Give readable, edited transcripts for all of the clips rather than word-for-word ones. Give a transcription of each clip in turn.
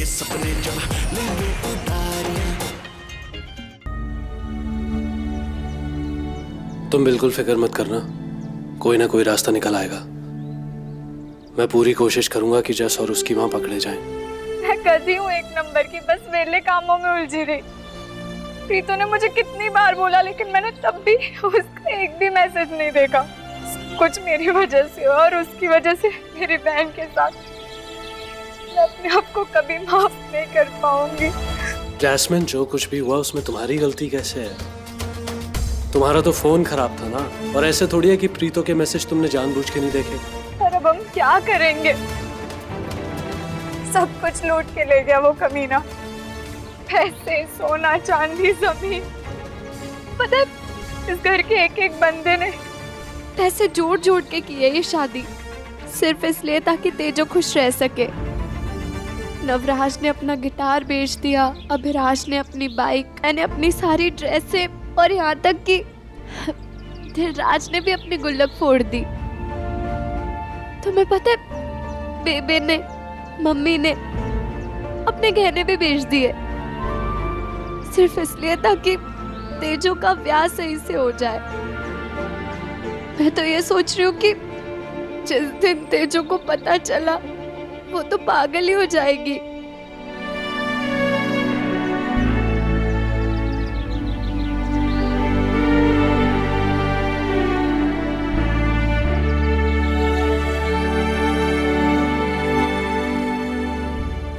के सपने जब लेंगे उतारियां। तुम बिल्कुल फिक्र मत करना, कोई ना कोई रास्ता निकल आएगा। मैं पूरी कोशिश करूंगा कि जस और उसकी मां पकड़े जाएं। मैं कभी हूँ एक नंबर की, बस वेले कामों में उलझी रही। प्रीतो ने मुझे कितनी बार बोला, लेकिन मैंने तब भी उसका एक भी मैसेज नहीं देखा। कुछ मेरी वजह से और उसकी वजह से मेरी बहन के साथ। मैं अपने आप को कभी माफ नहीं कर पाऊंगी। जैस्मिन, जो कुछ भी हुआ उसमें तुम्हारी गलती कैसे है? तुम्हारा तो फोन खराब था ना, और ऐसे थोड़ी है कि प्रीतो के मैसेज तुमने जानबूझ के नहीं देखे। पर अब हम क्या करेंगे? सब कुछ लूट के ले गया वो कमीना। पैसे, सोना, चांदी, जमीन। पता है इस घर के एक एक बंदे ने पैसे जोड़ जोड़ के की है ये शादी, सिर्फ इसलिए ताकि तेजो खुश रह सके। नवराज ने अपना गिटार बेच दिया, अभिराज ने अपनी बाइक, मैंने अपनी सारी ड्रेसें, और यहाँ तक कि दिलराज ने भी अपनी गुल्लक फोड़ दी। तुम्हें पता है बेबे ने, मम्मी ने अपने गहने भी बेच दिए, सिर्फ इसलिए ताकि तेजो का ब्याह सही से हो जाए। मैं तो ये सोच रही हूँ कि जिस दिन तेजो को पता चला वो तो पागल ही हो जाएगी।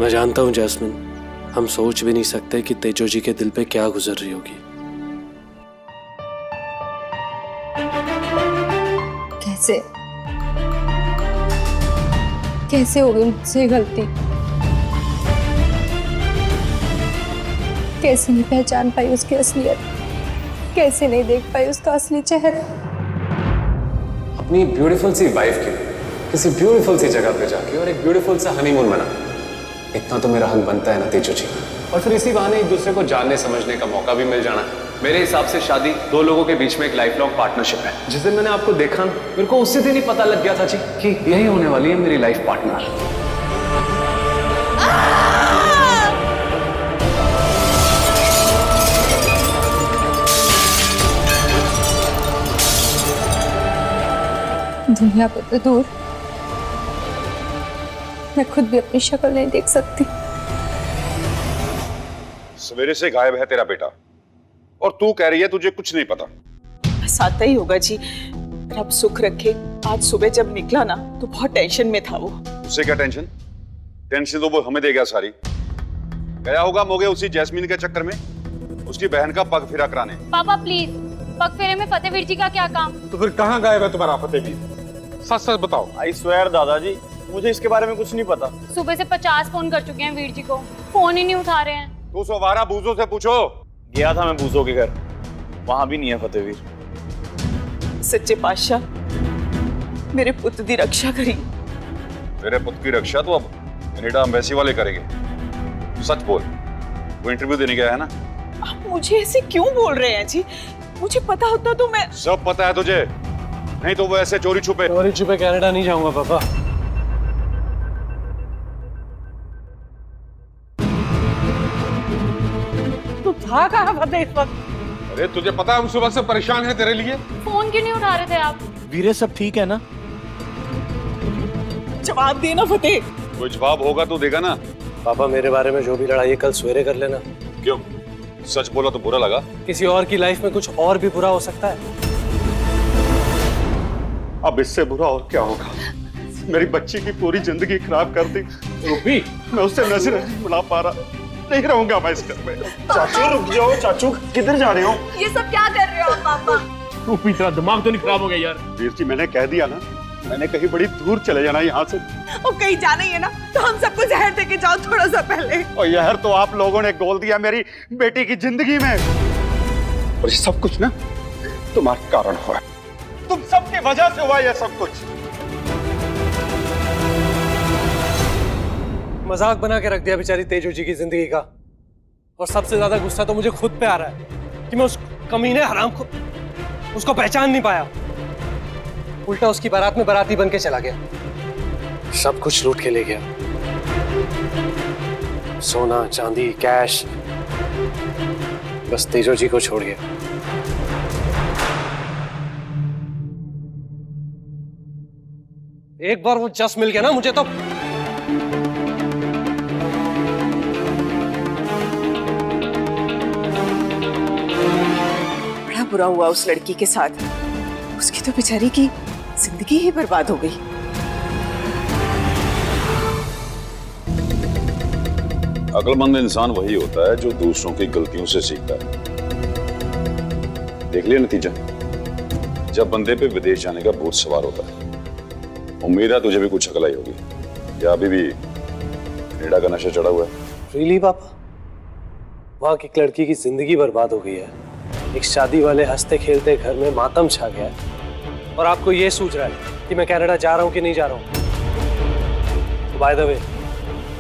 मैं जानता हूँ जैस्मिन, हम सोच भी नहीं सकते कि तेजो जी के दिल पे क्या गुजर रही होगी। कैसे हो गई मुझसे गलती? कैसे नहीं पहचान पाई उसकी असलियत? कैसे नहीं देख पाई उसका असली चेहरा? अपनी ब्यूटीफुल सी वाइफ के लिए किसी ब्यूटीफुल सी जगह पे जाके और एक ब्यूटीफुल सा हनीमून मना, इतना तो मेरा हक बनता है ना तेजो जी। और फिर इसी बहाने एक दूसरे को जानने समझने का मौका भी मिल जाना। मेरे हिसाब से शादी दो लोगों के बीच में एक लाइफ लॉन्ग पार्टनरशिप है। जिस दिन मैंने आपको देखा मेरे को उसी दिन ही पता लग गया था जी कि यही होने वाली है मेरी लाइफ पार्टनर। दुनिया को तो दूर, मैं खुद भी अपनी शक्ल नहीं देख सकती। सवेरे से गायब है तेरा बेटा, और तू कह रही है तुझे कुछ नहीं पता। बस आता ही होगा जी, रब सुख रखे। आज सुबह जब निकला ना तो बहुत टेंशन में था वो। उससे क्या टेंशन? टेंशन तो वो हमें दे गया सारी। गया होगा मोगे उसी जैस्मीन के चक्कर में, उसकी बहन का पग फिरा कराने। पापा प्लीज, पग फेरे में फतेहवीर जी का क्या काम? तो फिर कहाँ गायब है तुम्हारा फतेहवीर? सच सच बताओ। आई स्वेयर दादाजी, मुझे इसके बारे में कुछ नहीं पता। सुबह से 50 फोन कर चुके हैं वीर जी को, फोन ही नहीं उठा रहे हैं। तू सवारा बूजों से पूछो। गया था मैं बूजों के घर, वहां भी नहीं है फतेहवीर। सच्चे पातशाह मेरे पुत्र की रक्षा करी। मेरे पुत्र की रक्षा तो अब कनाडा एम्बेसी वाले करेंगे। सच बोल, वो इंटरव्यू देने गया है ना? आप मुझे ऐसे क्यों बोल रहे हैं जी? मुझे पता होता तो मैं। सब पता है तुझे, नहीं तो वो ऐसे चोरी छुपे कनाडा नहीं जाऊंगा पापा। तू था कहाँ फतेह इस वक्त? अरे तुझे पता है हम सुबह से परेशान हैं तेरे लिए। फोन क्यों नहीं उठा रहे थे आप? वीरे सब ठीक है ना? जवाब देना फतेह। कोई जवाब होगा तो देगा ना। पापा, मेरे बारे में जो भी लड़ाई है कल सवेरे कर लेना। क्यों? सच बोला तो बुरा लगा? किसी और की लाइफ में कुछ और भी बुरा हो सकता है। अब इससे बुरा और क्या होगा? मेरी बच्ची की पूरी जिंदगी खराब कर दी। रूबी, मैं उससे नजर नहीं मिला पा रहा, नहीं रहूंगा मैं इस घर में। चाचू रुक जाओ। चाचू किधर जा रहे हो? ये सब क्या कर रहे हो पापा? रूबी तेरा दिमाग तो नहीं खराब हो गया यार? वीर जी, मैंने कह दिया ना, मैंने कहीं बड़ी दूर चले जाना यहाँ से। और कहीं जाना ही है ना तो हम सबको जहर दे के जाओ थोड़ा सा पहले। और यहर तो आप लोगों ने गोल दिया मेरी बेटी की जिंदगी में, और ये सब कुछ ना तुम्हारे कारण हुआ। तुम सबकी वजह से हुआ यह सब कुछ। मजाक बना के रख दिया बेचारी तेजो जी की जिंदगी का। और सबसे ज्यादा गुस्सा तो मुझे खुद पे आ रहा है कि मैं उस कमीने हराम को उसको पहचान नहीं पाया। उल्टा उसकी बारात में बाराती बन के चला गया, सब कुछ लूट के ले गया। सोना चांदी कैश, बस तेजो जी को छोड़िए। एक बार वो जस मिल गया ना मुझे तो बड़ा बुरा हुआ उस लड़की के साथ। उसकी तो बेचारी की जिंदगी ही बर्बाद हो गई। अक्लमंद इंसान वही होता है जो दूसरों की गलतियों से सीखता है। देख लिया नतीजा, जब बंदे पे विदेश जाने का भूत सवार होता है। उम्मीद है तुझे भी कुछ अकल आई होगी, या अभी भी कनाडा का नशा चढ़ा हुआ है? रियली पापा, वहां की एक लड़की की जिंदगी बर्बाद हो गई है। एक शादी वाले हंसते खेलते घर में मातम छा गया है, और आपको ये सूझ रहा है कि मैं कनाडा जा रहा हूं कि नहीं जा रहा हूं। बाय द वे,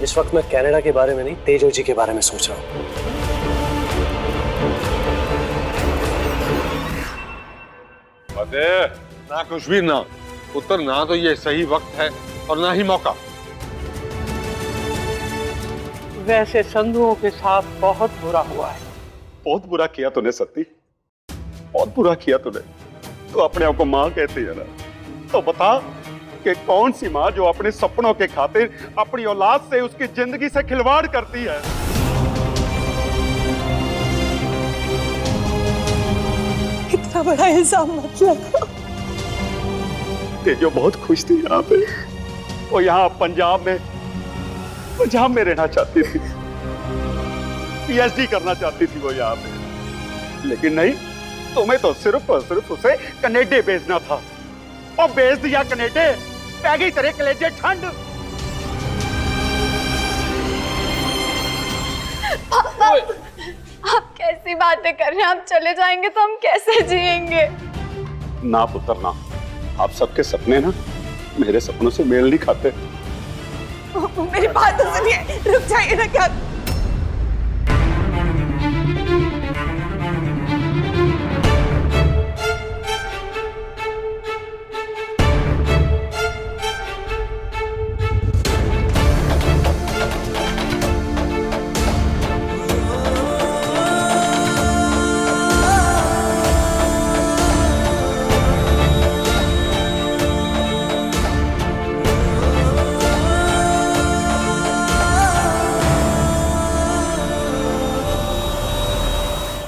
इस वक्त मैं कनाडा के बारे में नहीं, तेजो जी के बारे में सोच रहा हूं। ना कुछ भी ना पुत्र, ना तो ये सही वक्त है और ना ही मौका। वैसे संधुओं के साथ बहुत बुरा हुआ है। बहुत बुरा किया तूने सती, बहुत बुरा किया तूने। तो अपने आप को माँ कहती है ना, तो बता कि कौन सी माँ जो अपने सपनों के खातिर अपनी औलाद से उसकी जिंदगी से खिलवाड़ करती है। इतना बड़ा इल्जाम मत लगाओ। तेजो बहुत खुश थी यहाँ पे, वो यहाँ पंजाब में रहना चाहती थी, पीएचडी करना चाहती थी वो यहाँ पे। लेकिन नहीं, तुम्हें तो सिर्फ और सिर्फ उसे कनेडा भेजना था, और भेज दिया कनेडा। पै गई तेरे कलेजे ठंड। आप कैसी बातें कर रहे हैं? आप चले जाएंगे तो हम कैसे जिएंगे? ना पुत्र ना, आप सबके सपने ना मेरे सपनों से मेल नहीं खाते। मेरी बात तो सुनिए, रुक जाइए ना। क्या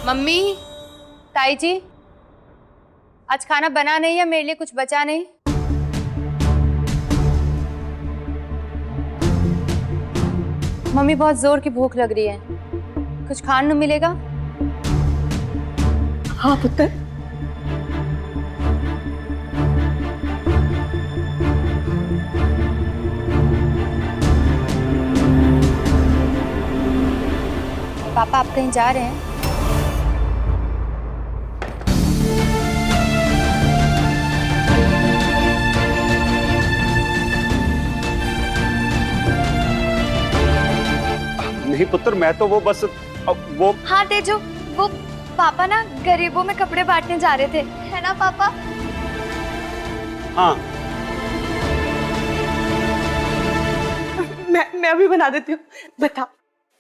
मम्मी, ताई जी, आज खाना बना नहीं है, मेरे लिए कुछ बचा नहीं। मम्मी, बहुत जोर की भूख लग रही है, कुछ खाने को मिलेगा? हाँ पुत्र, पापा आप कहीं जा रहे हैं? नहीं पुत्र, मैं तो वो बस वो। हाँ तेजो, वो पापा ना गरीबों में कपड़े बांटने जा रहे थे, है ना पापा? हाँ, मैं अभी बना देती हूँ। बता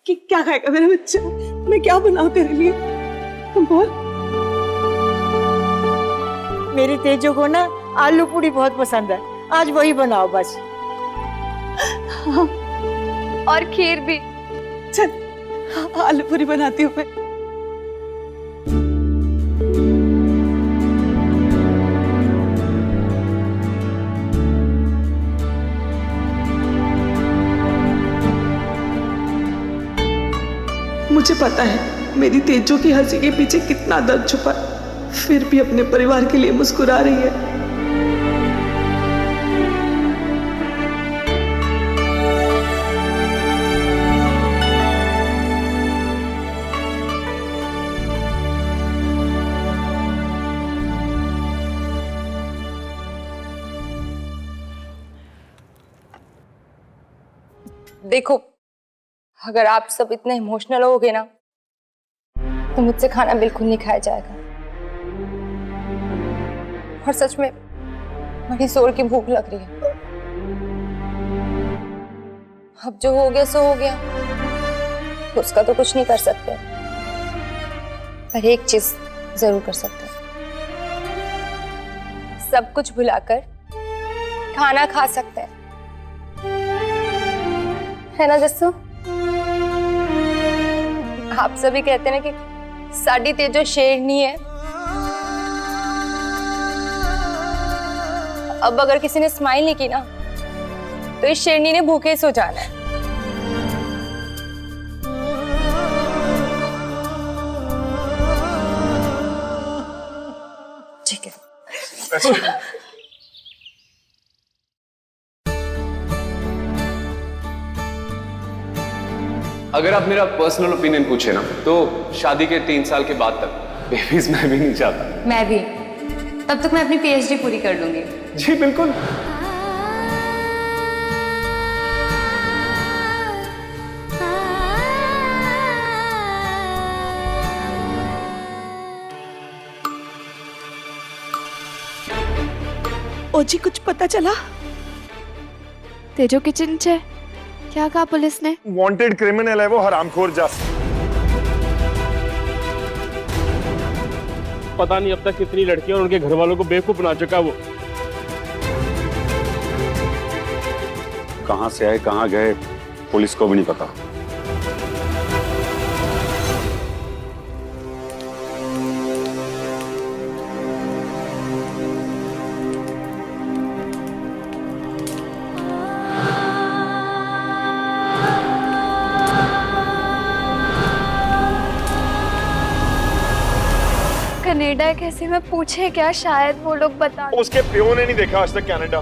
कि क्या खाएगा मेरा बच्चा? मैं क्या बनाऊं तेरे लिए? तुम बोल। मेरी तेजो को ना आलू पूरी बहुत पसंद है, आज वही बनाओ बस। और खीर भी। चल आलू पूरी बनाती हूँ मैं। मुझे पता है मेरी तेजो की हंसी के पीछे कितना दर्द छुपा है, फिर भी अपने परिवार के लिए मुस्कुरा रही है। देखो, अगर आप सब इतने इमोशनल होगे ना तो मुझसे खाना बिल्कुल नहीं खाया जाएगा। और सच में बड़ी जोर की भूख लग रही है। अब जो हो गया सो हो गया, उसका तो कुछ नहीं कर सकते, पर एक चीज जरूर कर सकते हैं। सब कुछ भुलाकर खाना खा सकते हैं, है ना जस्सू? आप सभी कहते हैं ना कि साडी तेजो शेरनी है। अब अगर किसी ने स्माइल नहीं की ना, तो इस शेरनी ने भूखे सो जाना है। ठीक है। अगर आप मेरा पर्सनल ओपिनियन पूछे ना, तो शादी के 3 साल के बाद तक बेबीज मैं भी नहीं चाहता। मैं भी। तब तक मैं अपनी पीएचडी पूरी कर लूंगी। जी बिल्कुल। ओजी कुछ पता चला? तेजो किचन छे, क्या कहा पुलिस ने? वांटेड क्रिमिनल है वो, हरामखोर जासूस। पता नहीं अब तक कितनी लड़कियां और उनके घर वालों को बेवकूफ बना चुका वो। कहां से आए कहां गए पुलिस को भी नहीं पता। कनाडा कैसे में पूछे क्या, शायद वो लोग बता। उसके प्यो ने नहीं देखा आज तक कनाडा।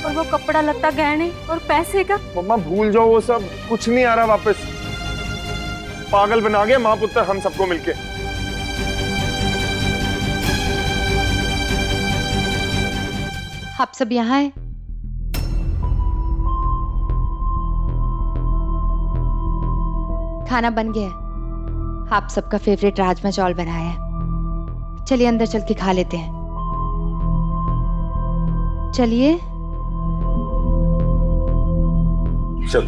और वो कपड़ा लत्ता गहने और पैसे का? मम्मा भूल जाओ वो सब, कुछ नहीं आ रहा वापस। पागल बना गया माँ पुत्र हम सबको मिलके। आप सब यहाँ हैं? खाना बन गया है। आप सबका फेवरेट राजमा चावल बनाया है। चलिए अंदर चल के खा लेते हैं। चलिए। चल।